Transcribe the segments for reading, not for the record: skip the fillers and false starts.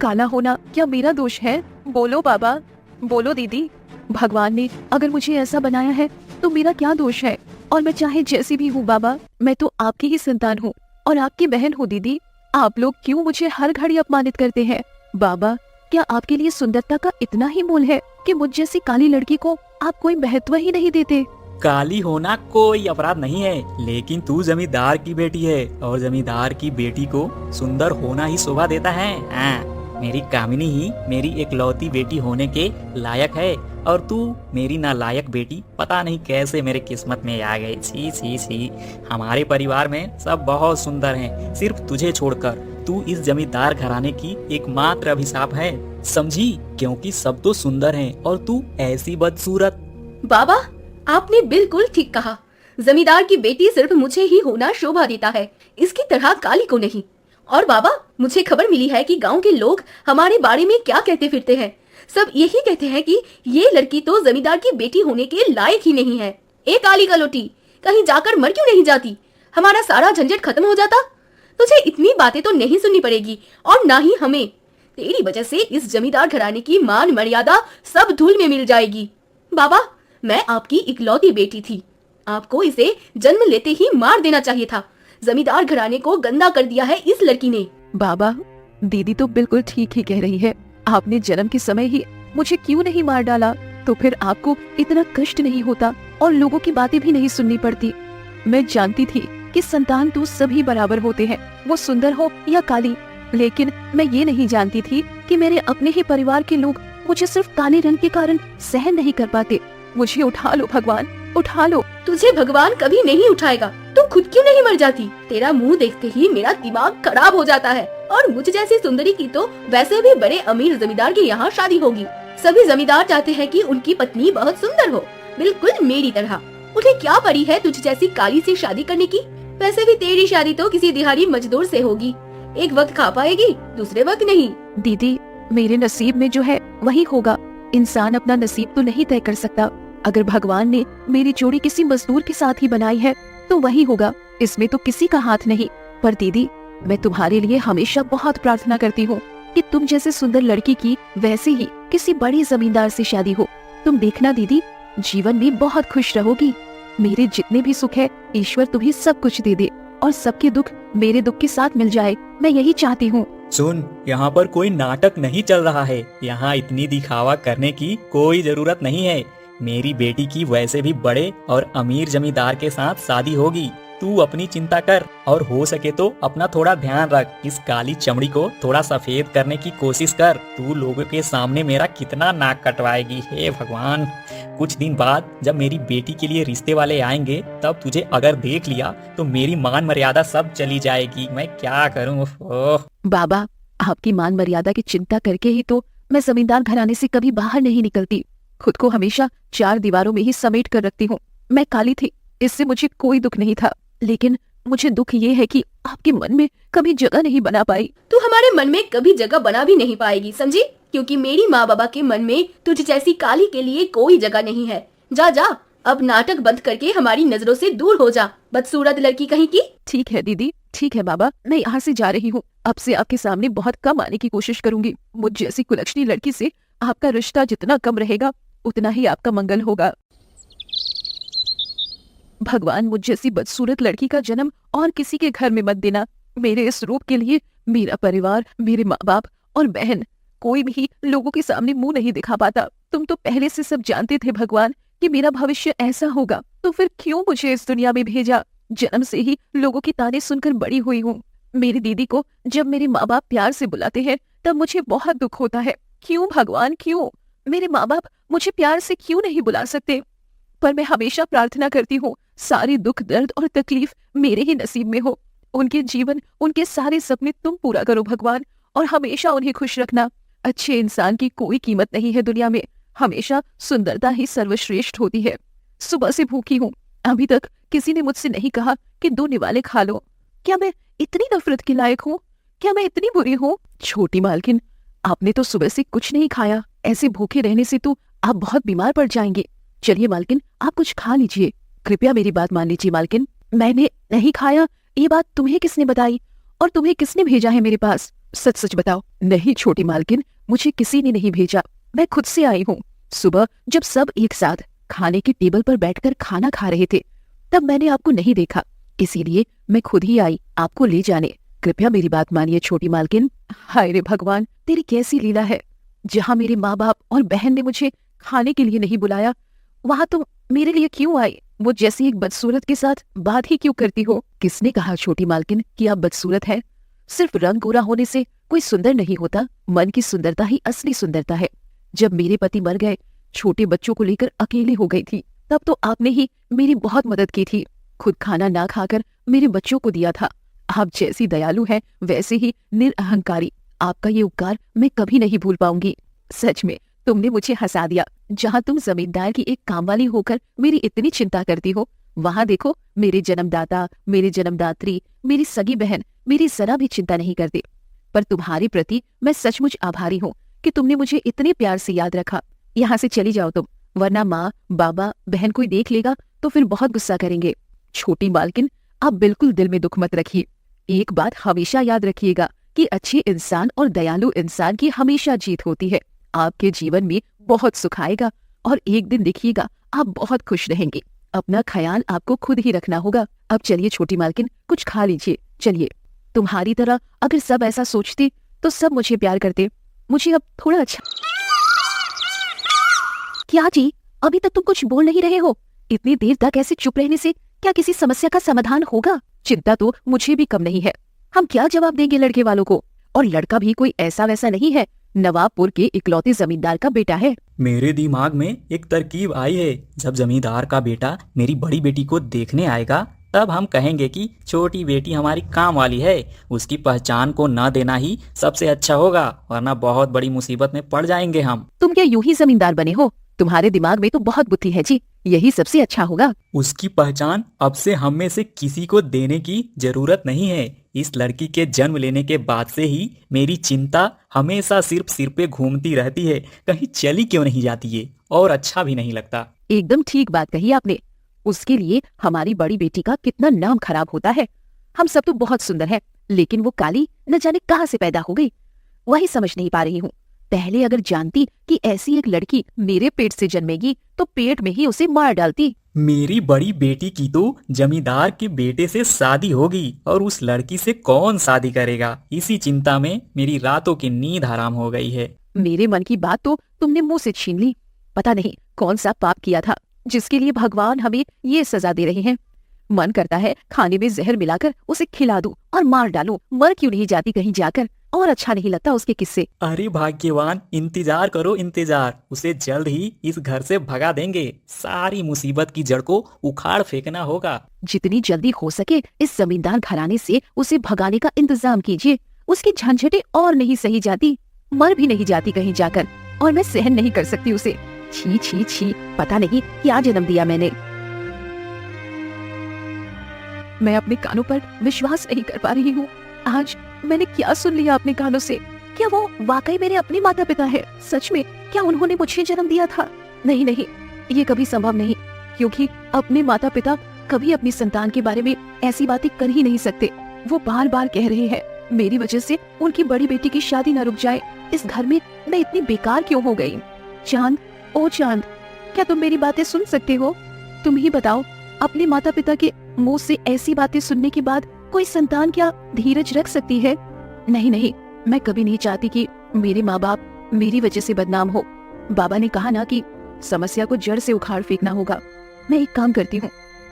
काला होना क्या मेरा दोष है? बोलो बाबा, बोलो दीदी। भगवान ने अगर मुझे ऐसा बनाया है तो मेरा क्या दोष है? और मैं चाहे जैसी भी हूँ बाबा, मैं तो आपकी ही संतान हूँ और आपकी बहन हूँ दीदी। आप लोग क्यों मुझे हर घड़ी अपमानित करते हैं? बाबा, क्या आपके लिए सुंदरता का इतना ही मोल है कि मुझ जैसी काली लड़की को आप कोई महत्व ही नहीं देते? काली होना कोई अपराध नहीं है, लेकिन तू जमींदार की बेटी है और जमींदार की बेटी को सुंदर होना ही शोभा देता है। मेरी कामिनी ही मेरी इकलौती बेटी होने के लायक है और तू मेरी नालायक बेटी पता नहीं कैसे मेरे किस्मत में आ गई। छी छी छी, हमारे परिवार में सब बहुत सुंदर हैं, सिर्फ तुझे छोड़कर। तू इस जमींदार घराने की एकमात्र अभिशाप है, समझी? क्योंकि सब तो सुंदर हैं और तू ऐसी बदसूरत। बाबा, आपने बिल्कुल ठीक कहा। जमींदार की बेटी सिर्फ मुझे ही होना शोभा देता है, इसकी तरह काली को नहीं। और बाबा, मुझे खबर मिली है कि गांव के लोग हमारे बारे में क्या कहते फिरते हैं। सब यही कहते हैं कि ये लड़की तो जमींदार की बेटी होने के लायक ही नहीं है। ए काली कलोटी, कहीं जाकर मर क्यों नहीं जाती? हमारा सारा झंझट खत्म हो जाता। तुझे इतनी बातें तो नहीं सुननी पड़ेगी और ना ही हमें। तेरी वजह से इस जमींदार घराने की मान मर्यादा सब धूल में मिल जाएगी। बाबा, मैं आपकी इकलौती बेटी थी, आपको इसे जन्म लेते ही मार देना चाहिए था। जमींदार घराने को गंदा कर दिया है इस लड़की ने। बाबा, दीदी तो बिल्कुल ठीक ही कह रही है। आपने जन्म के समय ही मुझे क्यों नहीं मार डाला, तो फिर आपको इतना कष्ट नहीं होता और लोगों की बातें भी नहीं सुननी पड़ती। मैं जानती थी कि संतान तो सभी बराबर होते हैं, वो सुंदर हो या काली, लेकिन मैं ये नहीं जानती थी कि मेरे अपने ही परिवार के लोग मुझे सिर्फ काले रंग के कारण सहन नहीं कर पाते। मुझे उठा लो भगवान, उठा लो। तुझे भगवान कभी नहीं उठाएगा। तू खुद क्यों नहीं मर जाती? तेरा मुंह देखते ही मेरा दिमाग खराब हो जाता है। और मुझ जैसी सुंदरी की तो वैसे भी बड़े अमीर जमींदार के यहाँ शादी होगी। सभी जमींदार चाहते हैं कि उनकी पत्नी बहुत सुंदर हो, बिल्कुल मेरी तरह। उन्हें क्या पड़ी है तुझ जैसी काली से शादी करने की? वैसे भी तेरी शादी तो किसी दिहाड़ी मजदूर से होगी। एक वक्त खा पाएगी, दूसरे वक्त नहीं। दीदी, मेरे नसीब में जो है वही होगा। इंसान अपना नसीब तो नहीं तय कर सकता। अगर भगवान ने मेरी जोड़ी किसी मजदूर के साथ ही बनाई है तो वही होगा, इसमें तो किसी का हाथ नहीं। पर दीदी, मैं तुम्हारे लिए हमेशा बहुत प्रार्थना करती हूँ कि तुम जैसे सुंदर लड़की की वैसे ही किसी बड़े जमींदार से शादी हो। तुम देखना दीदी, जीवन में बहुत खुश रहोगी। मेरे जितने भी सुख है ईश्वर तुम्हें सब कुछ दे दे और सबके दुख मेरे दुख के साथ मिल जाए, मैं यही चाहती हूँ। सुन, यहाँ पर कोई नाटक नहीं चल रहा है। यहाँ इतनी दिखावा करने की कोई जरूरत नहीं है। मेरी बेटी की वैसे भी बड़े और अमीर जमींदार के साथ शादी होगी। तू अपनी चिंता कर और हो सके तो अपना थोड़ा ध्यान रख। इस काली चमड़ी को थोड़ा सफेद करने की कोशिश कर। तू लोगों के सामने मेरा कितना नाक कटवाएगी, हे भगवान। कुछ दिन बाद जब मेरी बेटी के लिए रिश्ते वाले आएंगे, तब तुझे अगर देख लिया तो मेरी मान मर्यादा सब चली जाएगी। मैं क्या करूं? बाबा, आपकी मान मर्यादा की चिंता करके ही तो मैं जमींदार घराने से कभी बाहर नहीं निकलती। खुद को हमेशा 4 दीवारों में ही समेट कर रखती हूँ। मैं काली थी, इससे मुझे कोई दुख नहीं था, लेकिन मुझे दुख ये है कि आपके मन में कभी जगह नहीं बना पाई। तू हमारे मन में कभी जगह बना भी नहीं पाएगी, समझी? क्योंकि मेरी माँ बाबा के मन में तुझ जैसी काली के लिए कोई जगह नहीं है। जा जा, अब नाटक बंद करके हमारी नजरों से दूर हो जा, बदसूरत लड़की कहीं की। ठीक है दीदी, ठीक है बाबा, मैं यहाँ से जा रही हूँ। अब से आपके सामने बहुत कम आने की कोशिश करूंगी। मुझ जैसी कुलक्षणी लड़की से आपका रिश्ता जितना कम रहेगा उतना ही आपका मंगल होगा। भगवान, मुझ जैसी बदसूरत लड़की का जन्म और किसी के घर में मत देना। मेरे इस रूप के लिए मेरा परिवार, मेरे माँ बाप और बहन, कोई भी लोगों के सामने मुंह नहीं दिखा पाता। तुम तो पहले से सब जानते थे भगवान कि मेरा भविष्य ऐसा होगा, तो फिर क्यों मुझे इस दुनिया में भेजा? जन्म से ही लोगों की ताने सुनकर बड़ी हुई हूँ। मेरी दीदी को जब मेरे माँ बाप प्यार से बुलाते हैं तब मुझे बहुत दुख होता है। क्यों भगवान, क्यों? मेरे माँ बाप मुझे प्यार से क्यों नहीं बुला सकते? पर मैं हमेशा प्रार्थना करती हूँ सारे दुख, दर्द और तकलीफ मेरे ही नसीब में हो। उनके जीवन, उनके सारे सपने तुम पूरा करो भगवान, और हमेशा उन्हें खुश रखना। अच्छे इंसान की कोई कीमत नहीं है दुनिया में, हमेशा सुंदरता ही सर्वश्रेष्ठ होती है। सुबह से भूखी हूँ, अभी तक किसी ने मुझसे नहीं कहा कि 2 निवाले खा लो। क्या मैं इतनी नफरत के लायक हूँ? क्या मैं इतनी बुरी हूँ? छोटी मालकिन, आपने तो सुबह से कुछ नहीं खाया। ऐसे भूखे रहने से तो आप बहुत बीमार पड़ जाएंगे। चलिए मालकिन, आप कुछ खा लीजिए। कृपया मेरी बात मान लीजिए मालकिन। मैंने नहीं खाया, ये बात तुम्हें किसने बताई और तुम्हें किसने भेजा है मेरे पास? सच सच बताओ। नहीं छोटी मालकिन, मुझे किसी ने नहीं भेजा, मैं खुद से आई हूँ। सुबह जब सब एक साथ खाने की टेबल पर बैठकर खाना खा रहे थे, तब मैंने आपको नहीं देखा, इसीलिए मैं खुद ही आई आपको ले जाने। कृपया मेरी बात मानिए छोटी मालकिन। हाय रे भगवान, तेरी कैसी लीला है। जहाँ मेरे माँ बाप और बहन ने मुझे खाने के लिए नहीं बुलाया, वहाँ तुम मेरे लिए क्यों आई? वो जैसी एक बदसूरत के साथ बात ही क्यों करती हो? किसने कहा छोटी मालकिन कि आप बदसूरत हैं? सिर्फ रंग गोरा होने से कोई सुंदर नहीं होता, मन की सुंदरता ही असली सुंदरता है। जब मेरे पति मर गए, छोटे बच्चों को लेकर अकेले हो गई थी, तब तो आपने ही मेरी बहुत मदद की थी। खुद खाना ना खाकर मेरे बच्चों को दिया था। आप जैसी दयालु हैं, वैसे ही निरअहंकारी। आपका ये उपकार मैं कभी नहीं भूल पाऊंगी। सच में तुमने मुझे हंसा दिया। जहाँ तुम जमींदार की एक कामवाली होकर मेरी इतनी चिंता करती हो, वहाँ देखो मेरे जन्मदाता, मेरे जन्मदात्री, मेरी सगी बहन मेरी जरा भी चिंता नहीं करते। पर तुम्हारे प्रति मैं सचमुच आभारी हूँ कि तुमने मुझे इतने प्यार से याद रखा। यहाँ से चली जाओ तुम, वरना माँ, बाबा, बहन कोई देख लेगा तो फिर बहुत गुस्सा करेंगे। छोटी मालकिन, आप बिल्कुल दिल में दुख मत रखिए। एक बात हमेशा याद रखिएगा कि अच्छे इंसान और दयालु इंसान की हमेशा जीत होती है। आपके जीवन में बहुत सुख आएगा और एक दिन देखिएगा आप बहुत खुश रहेंगे। अपना ख्याल आपको खुद ही रखना होगा। अब चलिए छोटी मालकिन, कुछ खा लीजिए। चलिए। तुम्हारी तरह अगर सब ऐसा सोचते तो सब मुझे प्यार करते। मुझे अब थोड़ा अच्छा। क्या जी, अभी तक तुम कुछ बोल नहीं रहे हो? इतनी देर तक ऐसे चुप रहने से क्या किसी समस्या का समाधान होगा? चिंता तो मुझे भी कम नहीं है। हम क्या जवाब देंगे लड़के वालों को? और लड़का भी कोई ऐसा वैसा नहीं है, नवाबपुर के इकलौते जमींदार का बेटा है। मेरे दिमाग में एक तरकीब आई है। जब जमींदार का बेटा मेरी बड़ी बेटी को देखने आएगा, तब हम कहेंगे कि छोटी बेटी हमारी काम वाली है। उसकी पहचान को न देना ही सबसे अच्छा होगा, वरना बहुत बड़ी मुसीबत में पड़ जाएंगे हम। तुम क्या यूं ही जमींदार बने हो? तुम्हारे दिमाग में तो बहुत बुद्धि है जी, यही सबसे अच्छा होगा। उसकी पहचान अब से हम में से किसी को देने की जरूरत नहीं है। इस लड़की के जन्म लेने के बाद से ही मेरी चिंता हमेशा सिर्फ सिर पे घूमती रहती है, कहीं चली क्यों नहीं जाती है, और अच्छा भी नहीं लगता। एकदम ठीक बात कही आपने। उसके लिए हमारी बड़ी बेटी का कितना नाम खराब होता है। हम सब तो बहुत सुंदर हैं, लेकिन वो काली न जाने कहाँ से पैदा हो गई, वही समझ नहीं पा रही हूँ। पहले अगर जानती कि ऐसी एक लड़की मेरे पेट से जन्मेगी तो पेट में ही उसे मार डालती। मेरी बड़ी बेटी की तो जमींदार के बेटे से शादी होगी, और उस लड़की से कौन शादी करेगा, इसी चिंता में मेरी रातों की नींद हराम हो गई है। मेरे मन की बात तो तुमने मुंह से छीन ली। पता नहीं कौन सा पाप किया था जिसके लिए भगवान हमें ये सजा दे रहे हैं। मन करता है खाने में जहर मिलाकर उसे खिला दूं और मार डालूं। मर क्यों नहीं जाती कहीं जाकर? और अच्छा नहीं लगता उसके किस्से। अरे भाग्यवान, इंतजार करो इंतजार, उसे जल्द ही इस घर से भगा देंगे। सारी मुसीबत की जड़ को उखाड़ फेंकना होगा। जितनी जल्दी हो सके इस जमींदार घराने से उसे भगाने का इंतजाम कीजिए। उसकी झंझटें और नहीं सही जाती, मर भी नहीं जाती कहीं जाकर, और मैं सहन नहीं कर सकती उसे। छी छी छी, पता नहीं क्या जन्म दिया मैंने। मैं अपने कानों पर विश्वास नहीं कर पा रही हूँ। आज मैंने क्या सुन लिया अपने कानों से? क्या वो वाकई मेरे अपने माता पिता है? सच में क्या उन्होंने मुझे जन्म दिया था? नहीं नहीं, ये कभी संभव नहीं, क्योंकि अपने माता पिता कभी अपनी संतान के बारे में ऐसी बातें कर ही नहीं सकते। वो बार बार कह रहे हैं मेरी वजह से उनकी बड़ी बेटी की शादी न रुक जाए। इस घर में मैं इतनी बेकार क्यों हो गई? चांद, ओ चांद, क्या तुम मेरी बातें सुन सकते हो? तुम ही बताओ, अपने माता पिता के मुंह से ऐसी बातें सुनने के बाद कोई संतान क्या धीरज रख सकती है? नहीं नहीं, मैं कभी नहीं चाहती कि मेरे माँ बाप मेरी वजह से बदनाम हो। बाबा ने कहा ना कि समस्या को जड़ से उखाड़ फेंकना होगा। मैं एक काम करती हूँ,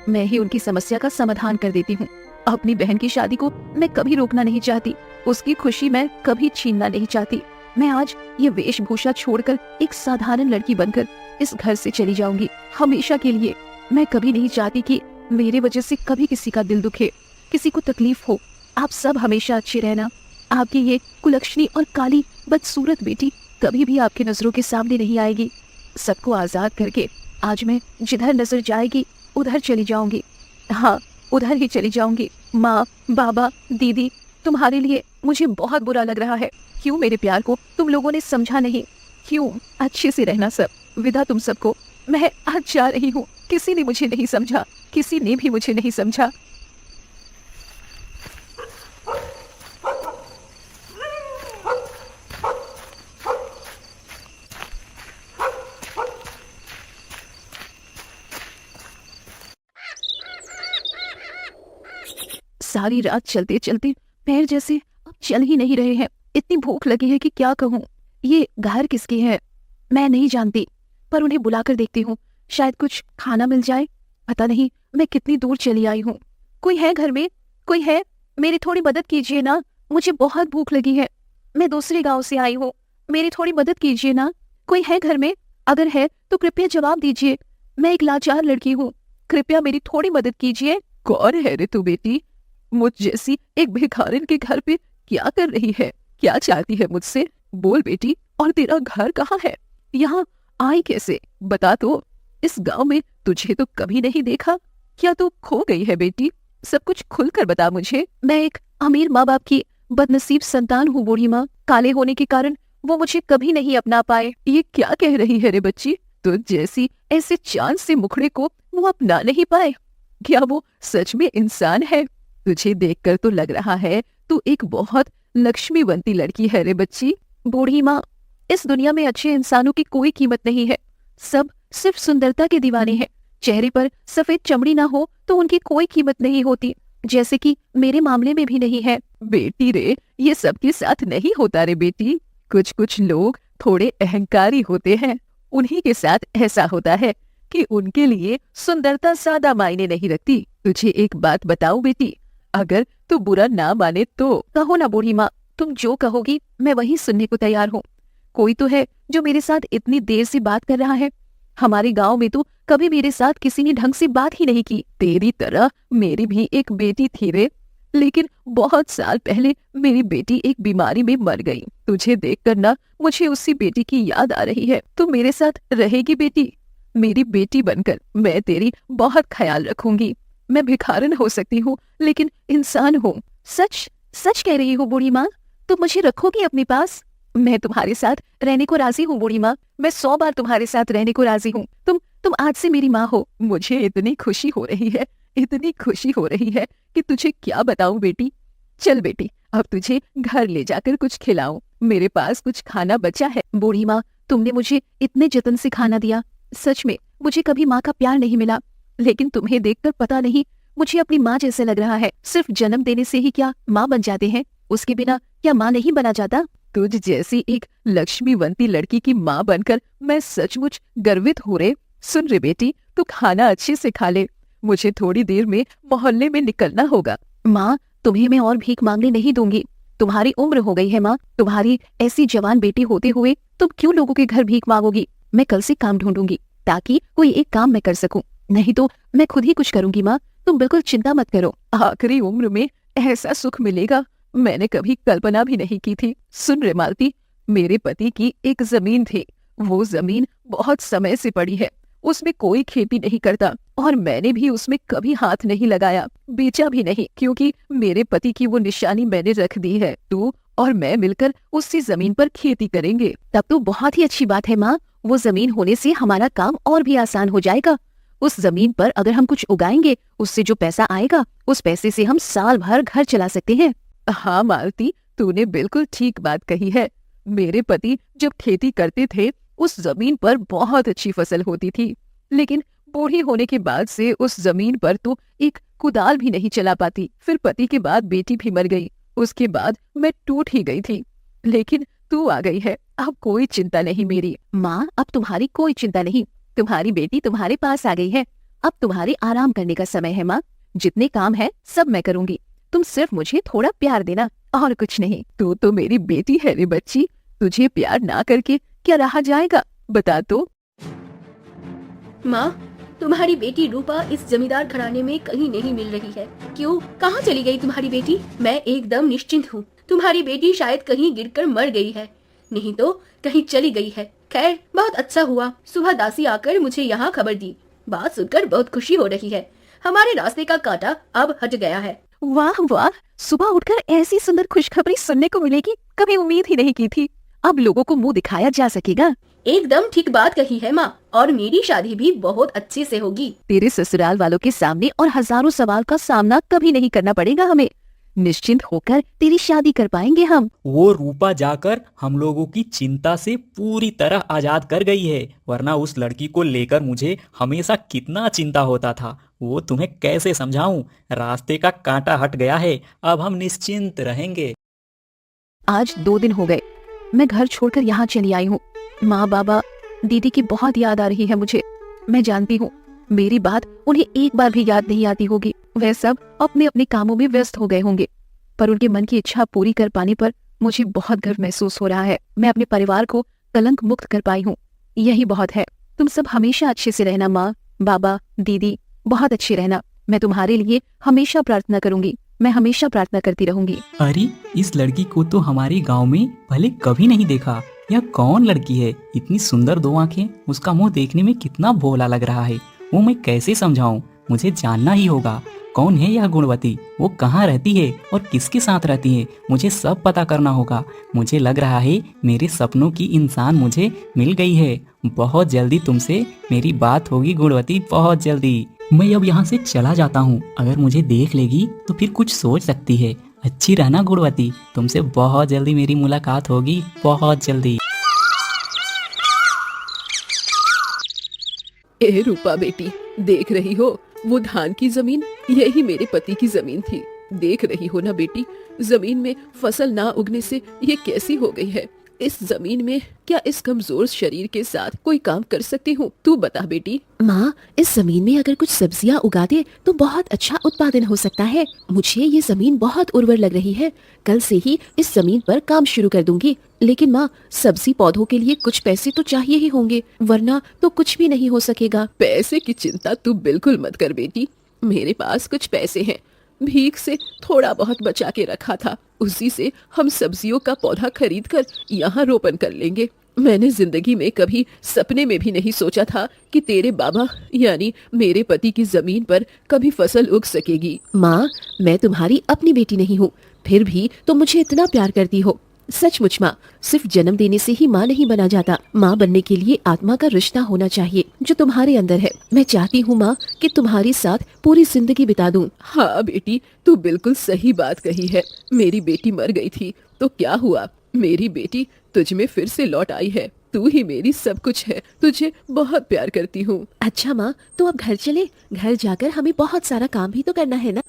मैं ही उनकी समस्या का समाधान कर देती हूँ। अपनी बहन की शादी को मैं कभी रोकना नहीं चाहती, उसकी खुशी मैं कभी छीनना नहीं चाहती। मैं आज ये वेशभूषा छोड़कर एक साधारण लड़की बनकर इस घर से चली जाऊंगी, हमेशा के लिए। मैं कभी नहीं चाहती कि मेरे वजह से कभी किसी का दिल दुखे, किसी को तकलीफ हो। आप सब हमेशा अच्छे रहना। आपकी ये कुलक्षणी और काली बदसूरत बेटी कभी भी आपकी नजरों के सामने नहीं आएगी। सबको आजाद करके आज मैं जिधर नजर जाएगी उधर चली जाऊंगी। हाँ, उधर ही चली जाऊंगी। माँ, बाबा, दीदी, तुम्हारे लिए मुझे बहुत बुरा लग रहा है। क्यों मेरे प्यार को तुम लोगों ने समझा नहीं? क्यों? अच्छे से रहना सब। विदा तुम सबको। मैं आज जा रही हूँ। किसी ने मुझे नहीं समझा, किसी ने भी मुझे नहीं समझा। सारी रात चलते चलते पैर जैसे अब चल ही नहीं रहे हैं। इतनी भूख लगी है कि क्या कहूँ। ये घर किसके है मैं नहीं जानती, पर उन्हें बुलाकर देखती हूँ, शायद कुछ खाना मिल जाए। पता नहीं मैं कितनी दूर चली आई हूँ। कोई है घर में? कोई है? मेरी थोड़ी मदद कीजिए ना, मुझे बहुत भूख लगी है। मैं दूसरे गांव से आई हूँ, मेरी थोड़ी मदद कीजिए ना। कोई है घर में? अगर है तो कृपया जवाब दीजिए। मैं एक लाचार लड़की हूँ, कृपया मेरी थोड़ी मदद कीजिए। कौन है रे तू बेटी? मुझ जैसी एक भिखारिन के घर पे क्या कर रही है? क्या चाहती है मुझसे? बोल बेटी, और तेरा घर कहाँ है? यहाँ आई कैसे? बता तो। इस गांव में तुझे तो कभी नहीं देखा। क्या तू खो गई है बेटी? सब कुछ खुलकर बता मुझे। मैं एक अमीर माँ बाप की बदनसीब संतान हूँ बूढ़ी माँ। काले होने के कारण वो मुझे कभी नहीं अपना पाए। ये क्या कह रही है रे बच्ची? तुझ जैसी ऐसे चांद से मुखड़े को वो अपना नहीं पाए? क्या वो सच में इंसान है? तुझे देखकर तो लग रहा है तू एक बहुत लक्ष्मीवंती लड़की है रे बच्ची। बूढ़ी माँ, इस दुनिया में अच्छे इंसानों की कोई कीमत नहीं है। सब सिर्फ सुंदरता के दीवाने हैं। चेहरे पर सफेद चमड़ी ना हो तो उनकी कोई कीमत नहीं होती, जैसे कि मेरे मामले में भी नहीं है। बेटी रे, ये सबके साथ नहीं होता रे बेटी। कुछ कुछ लोग थोड़े अहंकारी होते हैं, उन्हीं के साथ ऐसा होता है कि उनके लिए सुंदरता ज्यादा मायने नहीं रखती। तुझे एक बात बताऊं बेटी, अगर तू बुरा ना माने तो। कहो ना बूढ़ी माँ, तुम जो कहोगी मैं वही सुनने को तैयार हूँ। कोई तो है जो मेरे साथ इतनी देर से बात कर रहा है। हमारे गांव में तो कभी मेरे साथ किसी ने ढंग से बात ही नहीं की। तेरी तरह मेरी भी एक बेटी थी रे, लेकिन बहुत साल पहले मेरी बेटी एक बीमारी में मर गई। तुझे देखकर ना मुझे उसी बेटी की याद आ रही है। तू मेरे साथ रहेगी बेटी? मेरी बेटी बनकर मैं तेरी बहुत ख्याल रखूंगी। मैं भिखारन हो सकती हूँ लेकिन इंसान हूँ। सच सच कह रही हूँ बूढ़ी माँ, तुम मुझे रखोगी अपने पास? मैं तुम्हारे साथ रहने को राजी हूँ बूढ़ी माँ, मैं 100 बार तुम्हारे साथ रहने को राजी हूँ। तुम आज से मेरी माँ हो। मुझे इतनी खुशी हो रही है, इतनी खुशी हो रही है कि तुझे क्या बताऊं बेटी। चल बेटी, अब तुझे घर ले जाकर कुछ खिलाऊं। मेरे पास कुछ खाना बचा है। बूढ़ी माँ, तुमने मुझे इतने जतन से खाना दिया। सच में मुझे कभी माँ का प्यार नहीं मिला, लेकिन तुम्हें देखकर पता नहीं मुझे अपनी माँ जैसे लग रहा है। सिर्फ जन्म देने से ही क्या माँ बन जाते हैं? उसके बिना क्या माँ नहीं बना जाता? तुझ जैसी एक लक्ष्मीवंती लड़की की माँ बनकर मैं सचमुच गर्वित हो रे। सुन रे बेटी, तू खाना अच्छे से खा ले, मुझे थोड़ी देर में मोहल्ले में निकलना होगा। माँ, तुम्हें मैं और भीख मांगने नहीं दूंगी। तुम्हारी उम्र हो गई है माँ, तुम्हारी ऐसी जवान बेटी होते हुए तुम क्यों लोगों के घर भीख मांगोगी? मैं कल से काम ढूंढूंगी ताकि कोई एक काम मैं कर सकूं, नहीं तो मैं खुद ही कुछ करूंगी। माँ, तुम बिल्कुल चिंता मत करो। आखिरी उम्र में ऐसा सुख मिलेगा मैंने कभी कल्पना भी नहीं की थी। सुन रे मालती, मेरे पति की एक जमीन थी, वो जमीन बहुत समय से पड़ी है, उसमें कोई खेती नहीं करता और मैंने भी उसमें कभी हाथ नहीं लगाया, बेचा भी नहीं, क्योंकि मेरे पति की वो निशानी मैंने रख दी है। तू और मैं मिलकर उसी जमीन पर खेती करेंगे। तब तो बहुत ही अच्छी बात है माँ, वो जमीन होने से हमारा काम और भी आसान हो जाएगा। उस जमीन पर अगर हम कुछ उगाएंगे, उससे जो पैसा आएगा उस पैसे से हम साल भर घर चला सकते हैं। हाँ मालती, तूने बिल्कुल ठीक बात कही है। मेरे पति जब खेती करते थे उस जमीन पर बहुत अच्छी फसल होती थी, लेकिन बूढ़ी होने के बाद से उस जमीन पर तो एक कुदाल भी नहीं चला पाती। फिर पति के बाद बेटी भी मर गई, उसके बाद मैं टूट ही गई थी, लेकिन तू आ गई है, अब कोई चिंता नहीं मेरी। माँ, अब तुम्हारी कोई चिंता नहीं, तुम्हारी बेटी तुम्हारे पास आ गई है। अब तुम्हारे आराम करने का समय है माँ, जितने काम है सब मैं करूँगी, तुम सिर्फ मुझे थोड़ा प्यार देना और कुछ नहीं। तू तो मेरी बेटी है रे बच्ची, तुझे प्यार ना करके क्या रहा जाएगा, बता तो। माँ, तुम्हारी बेटी रूपा इस जमींदार घराने में कहीं नहीं मिल रही है। क्यों, कहाँ चली गई तुम्हारी बेटी? मैं एकदम निश्चिंत हूँ, तुम्हारी बेटी शायद कहीं गिरकर मर गई है, नहीं तो कहीं चली गई है। खैर, बहुत अच्छा हुआ, सुबह दासी आकर मुझे यहाँ खबर दी। बात सुनकर बहुत खुशी हो रही है, हमारे रास्ते का कांटा अब हट गया है। वाह वाह, सुबह उठकर ऐसी सुंदर खुशखबरी सुनने को मिलेगी, कभी उम्मीद ही नहीं की थी। अब लोगों को मुंह दिखाया जा सकेगा। एकदम ठीक बात कही है माँ, और मेरी शादी भी बहुत अच्छे से होगी। तेरे ससुराल वालों के सामने और हजारों सवाल का सामना कभी नहीं करना पड़ेगा हमें। निश्चिंत होकर तेरी शादी कर पाएंगे हम। वो रूपा जाकर हम लोगों की चिंता से पूरी तरह आजाद कर गई है, वरना उस लड़की को लेकर मुझे हमेशा कितना चिंता होता था। वो तुम्हें कैसे समझाऊं। रास्ते का कांटा हट गया है, अब हम निश्चिंत रहेंगे। आज 2 दिन हो गए मैं घर छोड़कर यहाँ चली आई हूँ। माँ बाबा दीदी की बहुत याद आ रही है मुझे। मैं जानती हूँ मेरी बात उन्हें एक बार भी याद नहीं आती होगी। वह सब अपने अपने कामों में व्यस्त हो गए होंगे, पर उनके मन की इच्छा पूरी कर पाने पर मुझे बहुत गर्व महसूस हो रहा है। मैं अपने परिवार को कलंक मुक्त कर पाई हूँ, यही बहुत है। तुम सब हमेशा अच्छे से रहना माँ, बाबा, दीदी, बहुत अच्छे रहना। मैं तुम्हारे लिए हमेशा प्रार्थना करूंगी, मैं हमेशा प्रार्थना करती रहूंगी। अरे, इस लड़की को तो हमारे गांव में पहले कभी नहीं देखा। यह कौन लड़की है? इतनी सुंदर 2 आंखें, उसका मुंह देखने में कितना भोला लग रहा है। वो मैं कैसे समझाऊं? मुझे जानना ही होगा। कौन है यह गुणवती? वो कहाँ रहती है और किसके साथ रहती है? मुझे सब पता करना होगा। मुझे लग रहा है मेरे सपनों की इंसान मुझे मिल गई है। बहुत जल्दी तुमसे मेरी बात होगी गुणवती, बहुत जल्दी। मैं अब यहाँ से चला जाता हूँ। अगर मुझे देख लेगी तो फिर कुछ सोच सकती है। अच्छी रहना गुणवती, तुमसे बहुत जल्दी मेरी मुलाकात होगी, बहुत जल्दी। ए रूपा बेटी, देख रही हो वो धान की जमीन? यही मेरे पति की जमीन थी। देख रही हो ना बेटी, जमीन में फसल ना उगने से ये कैसी हो गई है। इस जमीन में क्या इस कमजोर शरीर के साथ कोई काम कर सकती हूँ? तू बता बेटी। माँ, इस जमीन में अगर कुछ सब्जियाँ उगा दे तो बहुत अच्छा उत्पादन हो सकता है। मुझे ये जमीन बहुत उर्वर लग रही है। कल से ही इस जमीन पर काम शुरू कर दूंगी। लेकिन माँ, सब्जी पौधों के लिए कुछ पैसे तो चाहिए ही होंगे, वरना तो कुछ भी नहीं हो सकेगा। पैसे की चिंता तू बिल्कुल मत कर बेटी। मेरे पास कुछ पैसे हैं, भीख से थोड़ा बहुत बचा के रखा था। उसी से हम सब्जियों का पौधा खरीद कर यहाँ रोपण कर लेंगे। मैंने जिंदगी में कभी सपने में भी नहीं सोचा था कि तेरे बाबा यानी मेरे पति की जमीन पर कभी फसल उग सकेगी। माँ, मैं तुम्हारी अपनी बेटी नहीं हूँ, फिर भी तुम मुझे इतना प्यार करती हो। सचमुच माँ, सिर्फ जन्म देने से ही माँ नहीं बना जाता। माँ बनने के लिए आत्मा का रिश्ता होना चाहिए जो तुम्हारे अंदर है। मैं चाहती हूँ माँ कि तुम्हारे साथ पूरी जिंदगी बिता दूं। हाँ बेटी, तू बिल्कुल सही बात कही है। मेरी बेटी मर गई थी तो क्या हुआ, मेरी बेटी तुझ में फिर से लौट आई है। तू ही मेरी सब कुछ है, तुझे बहुत प्यार करती हूँ। अच्छा माँ, तो अब घर चले। घर जाकर हमें बहुत सारा काम भी तो करना है ना।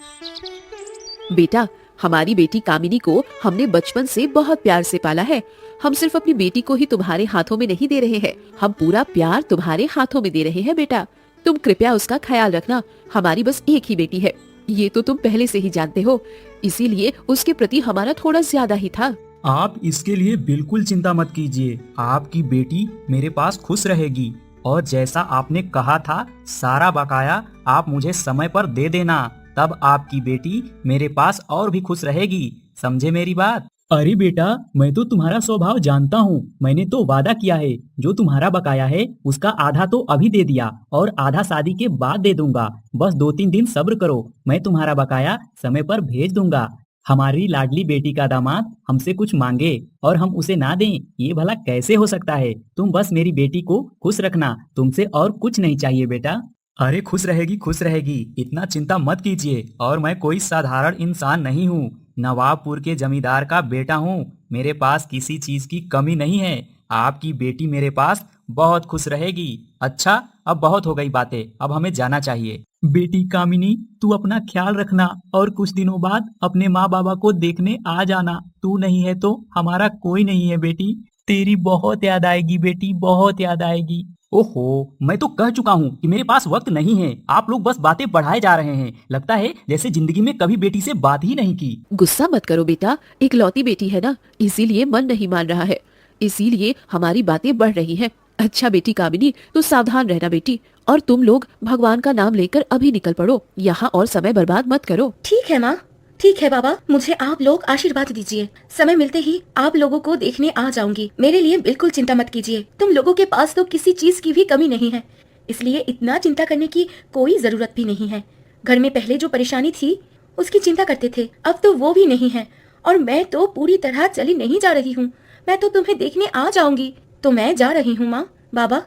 बेटा, हमारी बेटी कामिनी को हमने बचपन से बहुत प्यार से पाला है। हम सिर्फ अपनी बेटी को ही तुम्हारे हाथों में नहीं दे रहे हैं, हम पूरा प्यार तुम्हारे हाथों में दे रहे हैं। बेटा, तुम कृपया उसका ख्याल रखना। हमारी बस एक ही बेटी है, ये तो तुम पहले से ही जानते हो, इसीलिए उसके प्रति हमारा थोड़ा ज्यादा ही था। आप इसके लिए बिल्कुल चिंता मत कीजिए। आपकी बेटी मेरे पास खुश रहेगी, और जैसा आपने कहा था सारा बकाया आप मुझे समय पर दे देना, तब आपकी बेटी मेरे पास और भी खुश रहेगी। समझे मेरी बात? अरे बेटा, मैं तो तुम्हारा स्वभाव जानता हूँ। मैंने तो वादा किया है, जो तुम्हारा बकाया है उसका आधा तो अभी दे दिया और आधा शादी के बाद दे दूंगा। बस 2-3 दिन सब्र करो, मैं तुम्हारा बकाया समय पर भेज दूंगा। हमारी लाडली बेटी का दामाद हमसे कुछ मांगे और हम उसे ना दें, ये भला कैसे हो सकता है? तुम बस मेरी बेटी को खुश रखना, तुमसे और कुछ नहीं चाहिए बेटा। अरे खुश रहेगी, खुश रहेगी, इतना चिंता मत कीजिए। और मैं कोई साधारण इंसान नहीं हूँ, नवाबपुर के जमींदार का बेटा हूँ। मेरे पास किसी चीज की कमी नहीं है। आपकी बेटी मेरे पास बहुत खुश रहेगी। अच्छा, अब बहुत हो गई बातें, अब हमें जाना चाहिए। बेटी कामिनी, तू अपना ख्याल रखना और कुछ दिनों बाद अपने माँ बाबा को देखने आ जाना। तू नहीं है तो हमारा कोई नहीं है बेटी। तेरी बहुत याद आएगी बेटी, बहुत याद आएगी। ओहो, मैं तो कह चुका हूँ कि मेरे पास वक्त नहीं है। आप लोग बस बातें बढ़ाए जा रहे हैं। लगता है जैसे जिंदगी में कभी बेटी से बात ही नहीं की। गुस्सा मत करो बेटा, इकलौती बेटी है ना, इसीलिए मन नहीं मान रहा है, इसीलिए हमारी बातें बढ़ रही हैं। अच्छा बेटी कामिनी, तो सावधान रहना बेटी, और तुम लोग भगवान का नाम लेकर अभी निकल पड़ो, यहाँ और समय बर्बाद मत करो। ठीक है माँ, ठीक है बाबा, मुझे आप लोग आशीर्वाद दीजिए। समय मिलते ही आप लोगों को देखने आ जाऊंगी। मेरे लिए बिल्कुल चिंता मत कीजिए। तुम लोगों के पास तो किसी चीज की भी कमी नहीं है, इसलिए इतना चिंता करने की कोई जरूरत भी नहीं है। घर में पहले जो परेशानी थी उसकी चिंता करते थे, अब तो वो भी नहीं है। और मैं तो पूरी तरह चली नहीं जा रही हूँ, मैं तो तुम्हें देखने आ जाऊंगी। तो मैं जा रही हूँ माँ, बाबा।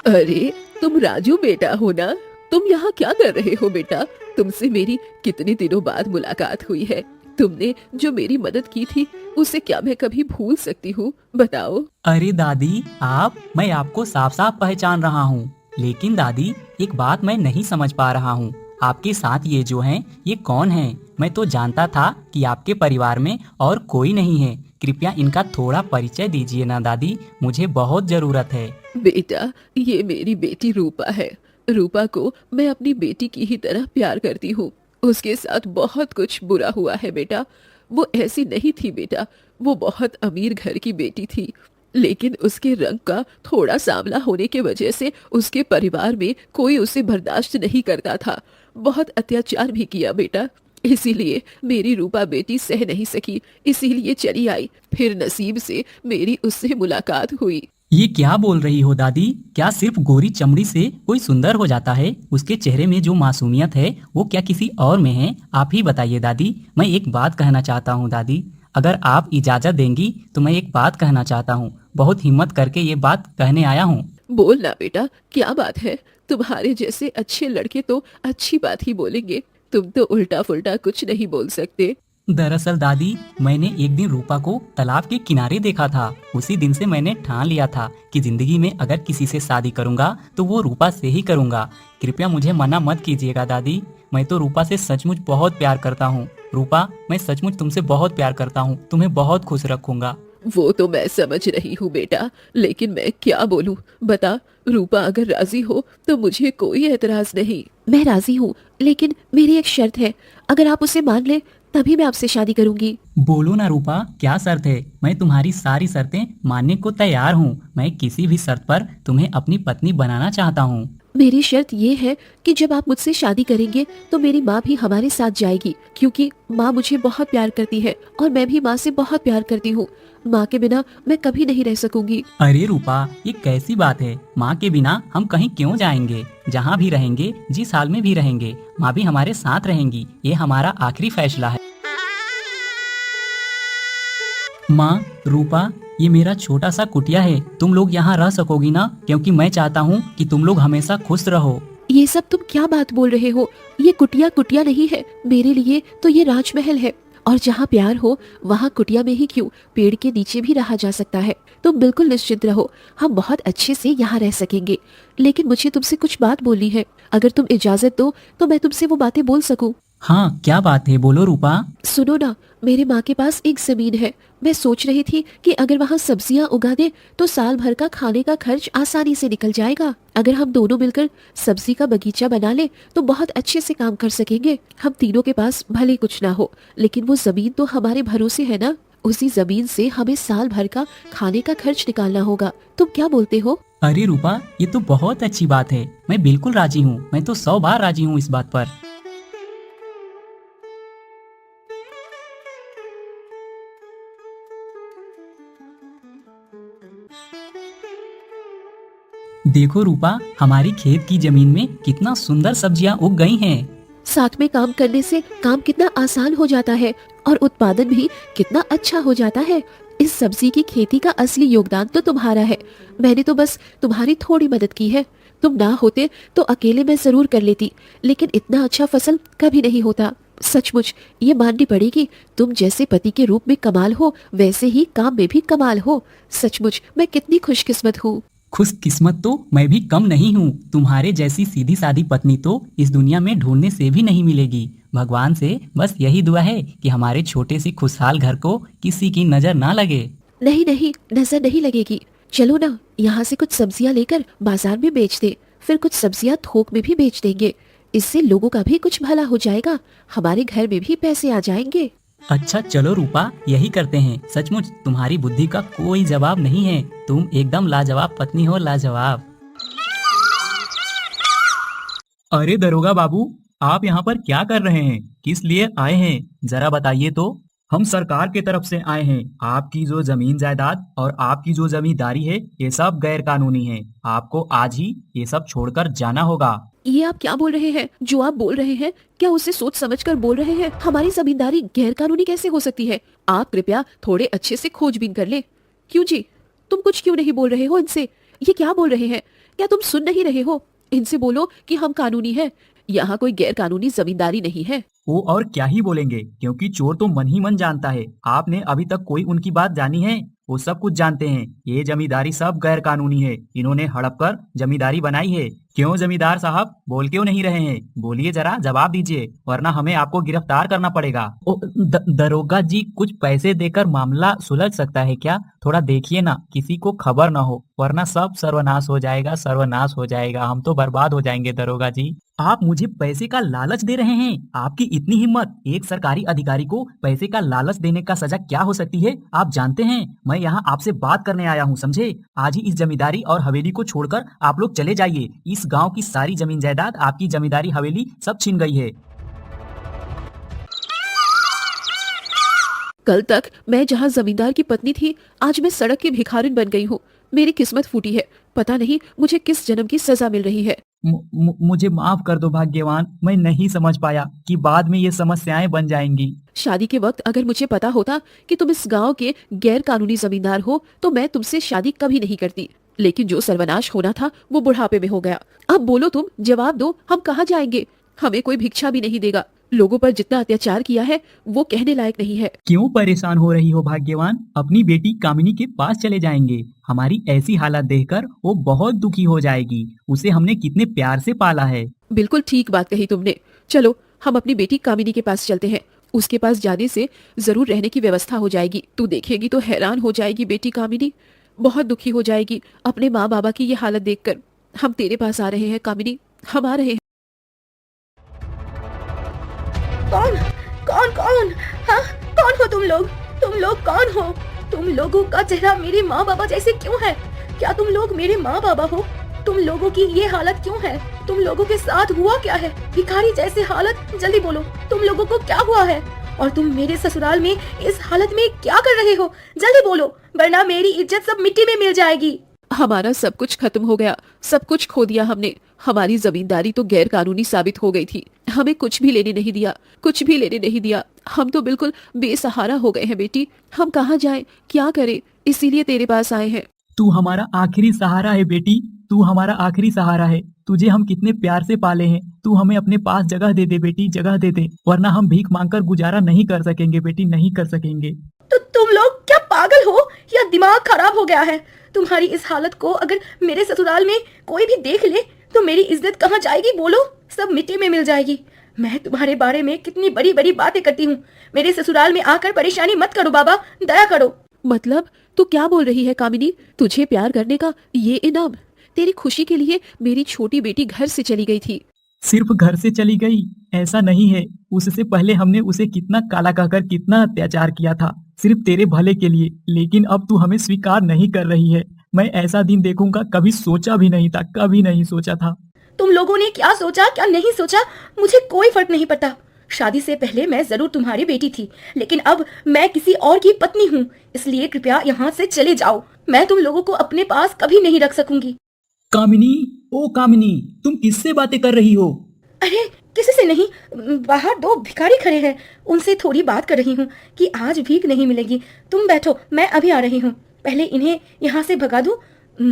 अरे तुम राजू बेटा हो ना? तुम यहाँ क्या कर रहे हो बेटा? तुमसे मेरी कितने दिनों बाद मुलाकात हुई है। तुमने जो मेरी मदद की थी उसे क्या मैं कभी भूल सकती हूँ? बताओ। अरे दादी, आप, मैं आपको साफ साफ पहचान रहा हूँ। लेकिन दादी, एक बात मैं नहीं समझ पा रहा हूँ। आपके साथ ये जो हैं, ये कौन हैं? मैं तो जानता था कि आपके परिवार में और कोई नहीं है। कृपया इनका थोड़ा परिचय दीजिए ना दादी, मुझे बहुत जरूरत है। बेटा, ये मेरी बेटी रूपा है। रूपा को मैं अपनी बेटी की ही तरह प्यार करती हूँ। उसके साथ बहुत कुछ बुरा हुआ है बेटा। वो ऐसी नहीं थी बेटा, वो बहुत अमीर घर की बेटी थी, लेकिन उसके रंग का थोड़ा सांवला होने की वजह से उसके परिवार में कोई उसे बर्दाश्त नहीं करता था। बहुत अत्याचार भी किया बेटा, इसीलिए मेरी रूपा बेटी सह नहीं सकी, इसीलिए चली आई। फिर नसीब से मेरी उससे मुलाकात हुई। ये क्या बोल रही हो दादी? क्या सिर्फ गोरी चमड़ी से कोई सुंदर हो जाता है? उसके चेहरे में जो मासूमियत है वो क्या किसी और में है? आप ही बताइए दादी। मैं एक बात कहना चाहता हूँ दादी, अगर आप इजाजत देंगी तो मैं एक बात कहना चाहता हूँ। बहुत हिम्मत करके ये बात कहने आया हूँ। बोल ना बेटा, क्या बात है? तुम्हारे जैसे अच्छे लड़के तो अच्छी बात ही बोलेंगे, तुम तो उल्टा फुल्टा कुछ नहीं बोल सकते। दरअसल दादी, मैंने एक दिन रूपा को तालाब के किनारे देखा था। उसी दिन से मैंने ठान लिया था कि जिंदगी में अगर किसी से शादी करूंगा तो वो रूपा से ही करूंगा। कृपया मुझे मना मत कीजिएगा दादी, मैं तो रूपा से सचमुच बहुत प्यार करता हूँ। रूपा, मैं सचमुच तुमसे बहुत प्यार करता हूँ, तुम्हें बहुत खुश रखूंगा। वो तो मैं समझ रही हूँ बेटा, लेकिन मैं क्या बोलूँ? बता, रूपा अगर राजी हो तो मुझे कोई एतराज नहीं। मैं राजी हूँ, लेकिन मेरी एक शर्त है। अगर आप उसे मान ले तभी मैं आपसे शादी करूंगी। बोलो ना रूपा, क्या शर्त है? मैं तुम्हारी सारी शर्तें मानने को तैयार हूँ। मैं किसी भी शर्त पर तुम्हें अपनी पत्नी बनाना चाहता हूँ। मेरी शर्त ये है कि जब आप मुझसे शादी करेंगे तो मेरी माँ भी हमारे साथ जाएगी, क्योंकि माँ मुझे बहुत प्यार करती है और मैं भी माँ से बहुत प्यार करती हूँ। माँ के बिना मैं कभी नहीं रह सकूंगी। अरे रूपा, ये कैसी बात है? माँ के बिना हम कहीं क्यों जाएंगे? जहाँ भी रहेंगे, जिस हाल में भी रहेंगे, माँ भी हमारे साथ रहेंगी। ये हमारा आखिरी फैसला है। माँ, रूपा, ये मेरा छोटा सा कुटिया है। तुम लोग यहाँ रह सकोगी ना? क्योंकि मैं चाहता हूँ कि तुम लोग हमेशा खुश रहो। ये सब तुम क्या बात बोल रहे हो? ये कुटिया कुटिया नहीं है, मेरे लिए तो ये राजमहल है। और जहाँ प्यार हो वहाँ कुटिया में ही क्यों, पेड़ के नीचे भी रहा जा सकता है। तुम बिल्कुल निश्चिंत रहो, हम बहुत अच्छे से यहाँ रह सकेंगे। लेकिन मुझे तुमसे कुछ बात बोलनी है। अगर तुम इजाजत दो तो मैं तुमसे वो बातें बोल सकूं। हाँ, क्या बात है? बोलो रूपा। सुनो ना, मेरे माँ के पास एक जमीन है। मैं सोच रही थी कि अगर वहाँ सब्जियाँ उगा दे तो साल भर का खाने का खर्च आसानी से निकल जाएगा। अगर हम दोनों मिलकर सब्जी का बगीचा बना ले तो बहुत अच्छे से काम कर सकेंगे। हम तीनों के पास भले कुछ ना हो, लेकिन वो जमीन तो हमारे भरोसे है ना। उसी जमीन से हमें साल भर का खाने का खर्च निकालना होगा। तुम क्या बोलते हो? अरे रूपा, ये तो बहुत अच्छी बात है। मैं बिल्कुल राजी हूँ। मैं तो 100 बार राजी हूँ इस बात पर। देखो रूपा, हमारी खेत की जमीन में कितना सुंदर सब्जियां उग गई हैं। साथ में काम करने से काम कितना आसान हो जाता है और उत्पादन भी कितना अच्छा हो जाता है। इस सब्जी की खेती का असली योगदान तो तुम्हारा है। मैंने तो बस तुम्हारी थोड़ी मदद की है। तुम ना होते तो अकेले मैं जरूर कर लेती, लेकिन इतना अच्छा फसल कभी नहीं होता। सचमुच ये माननी पड़ेगी, तुम जैसे पति के रूप में कमाल हो, वैसे ही काम में भी कमाल हो। सचमुच मैं कितनी खुशकिस्मत हूँ। खुशकिस्मत तो मैं भी कम नहीं हूँ। तुम्हारे जैसी सीधी सादी पत्नी तो इस दुनिया में ढूंढने से भी नहीं मिलेगी। भगवान से बस यही दुआ है कि हमारे छोटे से खुशहाल घर को किसी की नजर ना लगे। नहीं नहीं, नजर नहीं लगेगी। चलो ना, यहाँ से कुछ सब्जियाँ लेकर बाजार में बेच दे, फिर कुछ सब्जियाँ थोक में भी बेच देंगे। इससे लोगों का भी कुछ भला हो जाएगा, हमारे घर में भी पैसे आ जाएंगे। अच्छा चलो रूपा, यही करते हैं। सचमुच तुम्हारी बुद्धि का कोई जवाब नहीं है। तुम एकदम लाजवाब पत्नी हो, लाजवाब। अरे दरोगा बाबू, आप यहाँ पर क्या कर रहे हैं? किस लिए आए हैं? जरा बताइए तो। हम सरकार की तरफ से आए हैं। आपकी जो जमीन जायदाद और आपकी जो जमींदारी है, ये सब गैर कानूनी है। आपको आज ही ये सब छोड़कर जाना होगा। ये आप क्या बोल रहे हैं? जो आप बोल रहे हैं क्या उसे सोच समझकर बोल रहे हैं? हमारी जमींदारी गैर कानूनी कैसे हो सकती है? आप कृपया थोड़े अच्छे से खोजबीन कर ले। क्यों जी, तुम कुछ क्यों नहीं बोल रहे हो इनसे? ये क्या बोल रहे हैं? क्या तुम सुन नहीं रहे हो? इनसे बोलो कि हम कानूनी है। यहाँ कोई गैर कानूनी जमींदारी नहीं है। वो और क्या ही बोलेंगे, क्योंकि चोर तो मन ही मन जानता है। आपने अभी तक कोई उनकी बात जानी है? वो सब कुछ जानते हैं। ये जमींदारी सब गैर कानूनी है, इन्होंने हड़प कर जमींदारी बनाई है। क्यों जमींदार साहब बोल क्यों नहीं रहे हैं? बोलिए जरा, जवाब दीजिए, वरना हमें आपको गिरफ्तार करना पड़ेगा। दरोगा जी, कुछ पैसे देकर मामला सुलझ सकता है क्या? थोड़ा देखिए ना, किसी को खबर ना हो, वरना सब सर्वनाश हो जाएगा, सर्वनाश हो जाएगा, हम तो बर्बाद हो जाएंगे। दरोगा जी, आप मुझे पैसे का लालच दे रहे हैं? आपकी इतनी हिम्मत! एक सरकारी अधिकारी को पैसे का लालच देने का सजा क्या हो सकती है आप जानते हैं? मैं यहाँ आपसे बात करने आया हूँ, समझे? आज ही इस जमींदारी और हवेली को छोड़कर आप लोग चले जाइए। इस गांव की सारी जमीन जायदाद, आपकी जमींदारी हवेली सब छीन गई है। कल तक मैं जहाँ जमींदार की पत्नी थी, आज मैं सड़क की भिखारिन बन गई हूँ। मेरी किस्मत फूटी है, पता नहीं मुझे किस जन्म की सजा मिल रही है। मुझे माफ कर दो भाग्यवान, मैं नहीं समझ पाया कि बाद में ये समस्याएं बन जाएंगी। शादी के वक्त अगर मुझे पता होता कि तुम इस गांव के गैर कानूनी जमींदार हो तो मैं तुमसे शादी कभी नहीं करती। लेकिन जो सर्वनाश होना था वो बुढ़ापे में हो गया। अब बोलो तुम, जवाब दो, हम कहाँ जाएंगे? हमें कोई भिक्षा भी नहीं देगा। लोगों पर जितना अत्याचार किया है वो कहने लायक नहीं है। क्यों परेशान हो रही हो भाग्यवान? अपनी बेटी कामिनी के पास चले जाएंगे। हमारी ऐसी हालत देखकर वो बहुत दुखी हो जाएगी। उसे हमने कितने प्यार से पाला है। बिल्कुल ठीक बात कही तुमने। चलो हम अपनी बेटी कामिनी के पास चलते हैं। उसके पास जाने से जरूर रहने की व्यवस्था हो जाएगी। तू देखेगी तो हैरान हो जाएगी। बेटी कामिनी बहुत दुखी हो जाएगी अपने माँ बाबा की ये हालत देखकर। हम तेरे पास आ रहे हैं कामिनी, हम आ रहे हैं। कौन कौन कौन? हाँ, कौन हो तुम लोग? तुम लोग कौन हो? तुम लोगों का चेहरा मेरे माँ बाबा जैसे क्यों है? क्या तुम लोग मेरे माँ बाबा हो? तुम लोगों की ये हालत क्यों है? तुम लोगों के साथ हुआ क्या है? भिखारी जैसे हालत, जल्दी बोलो, तुम लोगों को क्या हुआ है? और तुम मेरे ससुराल में इस हालत में क्या कर रहे हो? जल्दी बोलो, वरना मेरी इज्जत सब मिट्टी में मिल जाएगी। हमारा सब कुछ खत्म हो गया, सब कुछ खो दिया हमने। हमारी जमींदारी तो गैर कानूनी साबित हो गई थी। हमें कुछ भी लेने नहीं दिया, कुछ भी लेने नहीं दिया। हम तो बिल्कुल बेसहारा हो गए हैं बेटी। हम कहाँ जाएं, क्या करें? इसीलिए तेरे पास आए हैं। तू हमारा आखिरी सहारा है बेटी, तू हमारा आखिरी सहारा है। तुझे हम कितने प्यार से पाले हैं। तू हमें अपने पास जगह दे दे बेटी, जगह दे दे, वरना हम भीख मांगकर गुजारा नहीं कर सकेंगे बेटी, नहीं कर सकेंगे। तो तुम लोग क्या पागल हो या दिमाग खराब हो गया है? तुम्हारी इस हालत को अगर मेरे ससुराल में कोई भी देख ले तो मेरी इज्जत कहाँ जाएगी? बोलो, सब मिट्टी में मिल जाएगी। मैं तुम्हारे बारे में कितनी बड़ी बड़ी बातें करती हूँ। मेरे ससुराल में आकर परेशानी मत करो बाबा, दया करो। मतलब तू क्या बोल रही है कामिनी? तुझे प्यार करने का ये इनाम? तेरी खुशी के लिए मेरी छोटी बेटी घर से चली गई थी। सिर्फ घर से चली गई ऐसा नहीं है, उससे पहले हमने उसे कितना काला कहकर कितना अत्याचार किया था, सिर्फ तेरे भले के लिए। लेकिन अब तू हमें स्वीकार नहीं कर रही है। मैं ऐसा दिन देखूंगा कभी सोचा भी नहीं था, कभी नहीं सोचा था। तुम लोगों ने क्या सोचा क्या नहीं सोचा, मुझे कोई फर्क नहीं पड़ता। शादी से पहले मैं जरूर तुम्हारी बेटी थी, लेकिन अब मैं किसी और की पत्नी हूँ। इसलिए कृपया यहाँ से चले जाओ। मैं तुम लोगों को अपने पास कभी नहीं रख सकूंगी। कामिनी, ओ कामिनी, तुम किससे बातें कर रही हो? अरे किसी से नहीं, बाहर दो भिखारी खड़े हैं, उनसे थोड़ी बात कर रही हूँ कि आज भीख नहीं मिलेगी। तुम बैठो, मैं अभी आ रही हूँ। पहले इन्हें यहाँ से भगा दूं।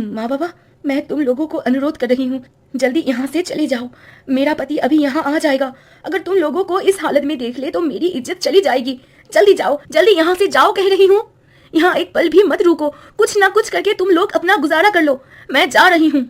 माँ बाबा, मैं तुम लोगों को अनुरोध कर रही हूँ, जल्दी यहाँ से चले जाओ। मेरा पति अभी यहाँ आ जाएगा। अगर तुम लोगों को इस हालत में देख ले तो मेरी इज्जत चली जाएगी। जल्दी जाओ, जल्दी यहाँ से जाओ कह रही हूँ। यहाँ एक पल भी मत रुको, कुछ ना कुछ करके तुम लोग अपना गुजारा कर लो। मैं जा रही हूँ।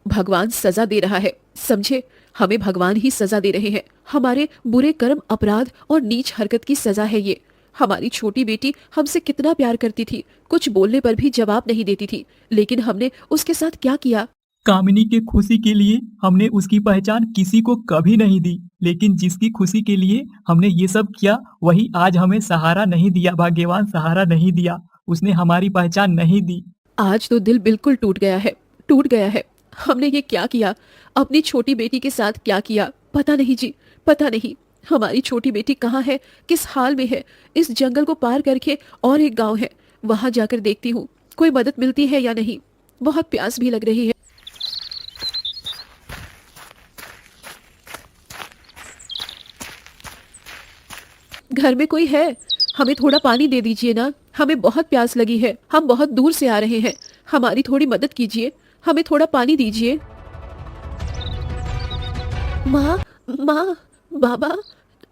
भगवान सजा दे रहा है, समझे? हमें भगवान ही सजा दे रहे हैं। हमारे बुरे कर्म, अपराध और नीच हरकत की सजा है ये। हमारी छोटी बेटी हमसे कितना प्यार करती थी, कुछ बोलने पर भी जवाब नहीं देती थी, लेकिन हमने उसके साथ क्या किया? कामिनी के खुशी के लिए हमने उसकी पहचान किसी को कभी नहीं दी, लेकिन जिसकी खुशी के लिए हमने ये सब किया वही आज हमें सहारा नहीं दिया। भाग्यवान, सहारा नहीं दिया, उसने हमारी पहचान नहीं दी। आज तो दिल बिल्कुल टूट गया है, टूट गया है। हमने ये क्या किया? अपनी छोटी बेटी के साथ क्या किया? पता नहीं जी, पता नहीं। हमारी छोटी बेटी कहाँ है, किस हाल में है? इस जंगल को पार करके और एक गांव है, वहां जाकर देखती हूँ कोई मदद मिलती है या नहीं। बहुत प्यास भी लग रही है। घर में कोई है? हमें थोड़ा पानी दे दीजिए ना, हमें बहुत प्यास लगी है। हम बहुत दूर से आ रहे हैं, हमारी थोड़ी मदद कीजिए, हमें थोड़ा पानी दीजिए। माँ, माँ, बाबा,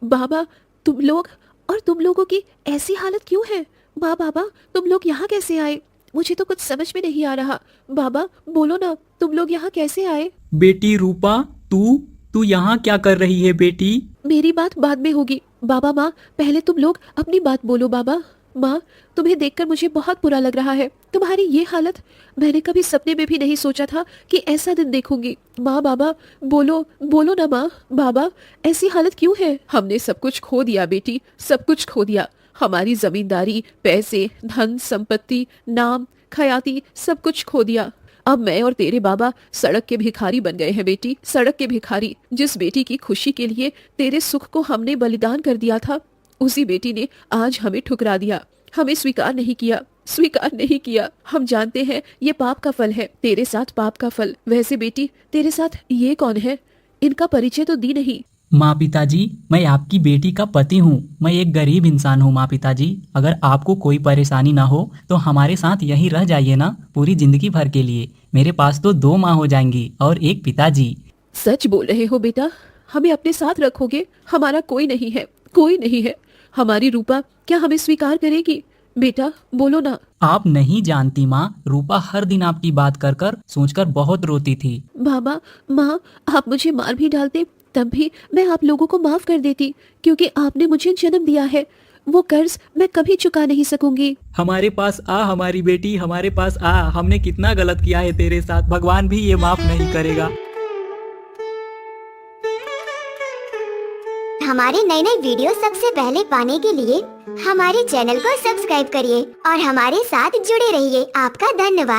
बाबा, तुम लोग, और तुम लोगों की ऐसी हालत क्यों है? माँ बाबा, तुम लोग यहाँ कैसे आए? मुझे तो कुछ समझ में नहीं आ रहा। बाबा बोलो ना, तुम लोग यहाँ कैसे आए? बेटी रूपा, तू तू यहाँ क्या कर रही है बेटी? मेरी बात बाद में होगी। बाबा माँ, पहले तुम लोग अपनी बात बोलो। बाबा माँ, तुम्हें देखकर मुझे बहुत बुरा लग रहा है। तुम्हारी ये हालत मैंने कभी सपने में भी नहीं सोचा था कि ऐसा दिन देखूंगी। माँ बाबा बोलो, बोलो ना माँ। बाबा ऐसी हालत क्यों है? हमने सब कुछ खो दिया बेटी, सब कुछ खो दिया। हमारी जमींदारी, पैसे, धन संपत्ति, नाम, खयाती, सब कुछ खो दिया। अब मैं और तेरे बाबा सड़क के भिखारी बन गए हैं बेटी, सड़क के भिखारी। जिस बेटी की खुशी के लिए तेरे सुख को हमने बलिदान कर दिया था, उसी बेटी ने आज हमें ठुकरा दिया, हमें स्वीकार नहीं किया, स्वीकार नहीं किया। हम जानते हैं ये पाप का फल है, तेरे साथ पाप का फल। वैसे बेटी, तेरे साथ ये कौन है? इनका परिचय तो दी नहीं। माँ पिताजी, मैं आपकी बेटी का पति हूँ। मैं एक गरीब इंसान हूँ माँ पिताजी। अगर आपको कोई परेशानी ना हो तो हमारे साथ यहीं रह जाइए ना, पूरी जिंदगी भर के लिए। मेरे पास तो 2 माँ हो जाएंगी और एक पिताजी। सच बोल रहे हो बेटा? हमें अपने साथ रखोगे? हमारा कोई नहीं है, कोई नहीं है। हमारी रूपा क्या हमें स्वीकार करेगी? बेटा बोलो ना। आप नहीं जानती माँ, रूपा हर दिन आपकी बात कर कर सोचकर बहुत रोती थी। बाबा माँ, आप मुझे मार भी डालते तब भी मैं आप लोगों को माफ कर देती, क्योंकि आपने मुझे जन्म दिया है। वो कर्ज मैं कभी चुका नहीं सकूंगी। हमारे पास आ हमारी बेटी, हमारे पास आ। हमने कितना गलत किया है तेरे साथ, भगवान भी ये माफ नहीं करेगा। हमारे नए नए वीडियो सबसे पहले पाने के लिए हमारे चैनल को सब्सक्राइब करिए और हमारे साथ जुड़े रहिए। आपका धन्यवाद।